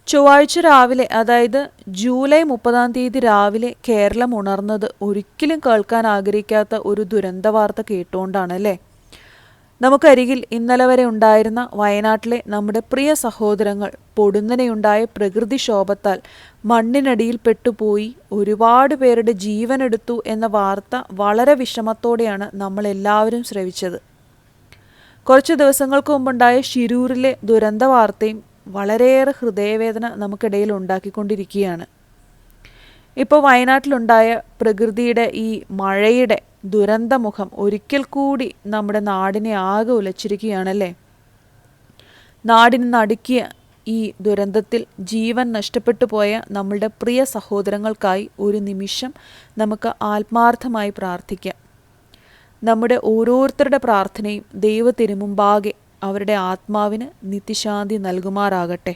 ചൊവ്വാഴ്ച രാവിലെ, അതായത് ജൂലൈ 30 രാവിലെ കേരളം ഉണർന്നത് ഒരിക്കലും കേൾക്കാൻ ആഗ്രഹിക്കാത്ത ഒരു ദുരന്ത വാർത്ത കേട്ടുകൊണ്ടാണ് അല്ലേ. നമുക്കരികിൽ ഇന്നലെ വരെ ഉണ്ടായിരുന്ന വയനാട്ടിലെ നമ്മുടെ പ്രിയ സഹോദരങ്ങൾ പൊടുന്നനെയുണ്ടായ പ്രകൃതിക്ഷോഭത്താൽ മണ്ണിനടിയിൽ പെട്ടുപോയി ഒരുപാട് പേരുടെ ജീവനെടുത്തു എന്ന വാർത്ത വളരെ വിഷമത്തോടെയാണ് നമ്മളെല്ലാവരും ശ്രവിച്ചത്. കുറച്ച് ദിവസങ്ങൾക്ക് മുമ്പുണ്ടായ ശിരൂരിലെ ദുരന്ത വാർത്തയും വളരെയേറെ ഹൃദയവേദന നമുക്കിടയിൽ ഉണ്ടാക്കിക്കൊണ്ടിരിക്കുകയാണ്. ഇപ്പോൾ വയനാട്ടിലുണ്ടായ പ്രകൃതിയുടെ ഈ മഴയുടെ ദുരന്തമുഖം ഒരിക്കൽ കൂടി നമ്മുടെ നാടിനെ ആകെ ഉലച്ചിരിക്കുകയാണല്ലേ. നാടിന് നടുക്കിയ ഈ ദുരന്തത്തിൽ ജീവൻ നഷ്ടപ്പെട്ടു പോയ നമ്മളുടെ പ്രിയ സഹോദരങ്ങൾക്കായി ഒരു നിമിഷം നമുക്ക് ആത്മാർത്ഥമായി പ്രാർത്ഥിക്കാം. നമ്മുടെ ഓരോരുത്തരുടെ പ്രാർത്ഥനയും ദൈവത്തിരുമുമ്പാകെ അവരുടെ ആത്മാവിന് നിത്യശാന്തി നൽകുമാറാകട്ടെ.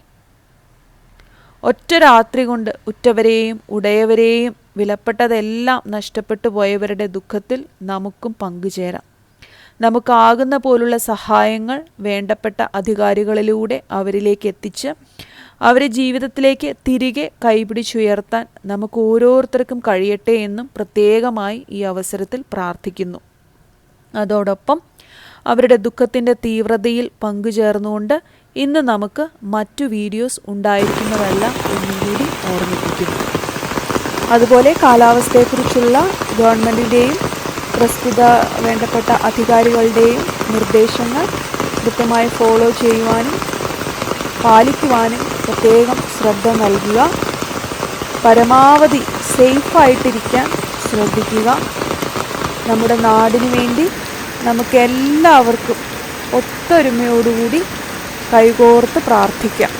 ഒറ്റ രാത്രി കൊണ്ട് ഉറ്റവരെയും ഉടയവരെയും വിലപ്പെട്ടതെല്ലാം നഷ്ടപ്പെട്ടു പോയവരുടെ ദുഃഖത്തിൽ നമുക്കും പങ്കുചേരാം. നമുക്കാകുന്ന പോലുള്ള സഹായങ്ങൾ വേണ്ടപ്പെട്ട അധികാരികളിലൂടെ അവരിലേക്ക് എത്തിച്ച് അവരെ ജീവിതത്തിലേക്ക് തിരികെ കൈപിടിച്ചുയർത്താൻ നമുക്ക് ഓരോരുത്തർക്കും കഴിയട്ടെ എന്നും പ്രത്യേകമായി ഈ അവസരത്തിൽ പ്രാർത്ഥിക്കുന്നു. അതോടൊപ്പം അവരുടെ ദുഃഖത്തിൻ്റെ തീവ്രതയിൽ പങ്കുചേർന്നുകൊണ്ട് ഇന്ന് നമുക്ക് മറ്റു വീഡിയോസ് ഉണ്ടായിരിക്കുന്നതല്ല എന്നുകൂടി ഓർമ്മിപ്പിക്കുന്നു. അതുപോലെ കാലാവസ്ഥയെക്കുറിച്ചുള്ള ഗവൺമെൻറ്റിൻ്റെയും പ്രസ്തുത വേണ്ടപ്പെട്ട അധികാരികളുടെയും നിർദ്ദേശങ്ങൾ കൃത്യമായി ഫോളോ ചെയ്യുവാനും പാലിക്കുവാനും പ്രത്യേകം ശ്രദ്ധ നൽകുക. പരമാവധി സേഫായിട്ടിരിക്കാൻ ശ്രദ്ധിക്കുക. നമ്മുടെ നാടിനു വേണ്ടി നമുക്കെല്ലാവർക്കും ഒത്തൊരുമയോടുകൂടി കൈകോർത്ത് പ്രാർത്ഥിക്കാം.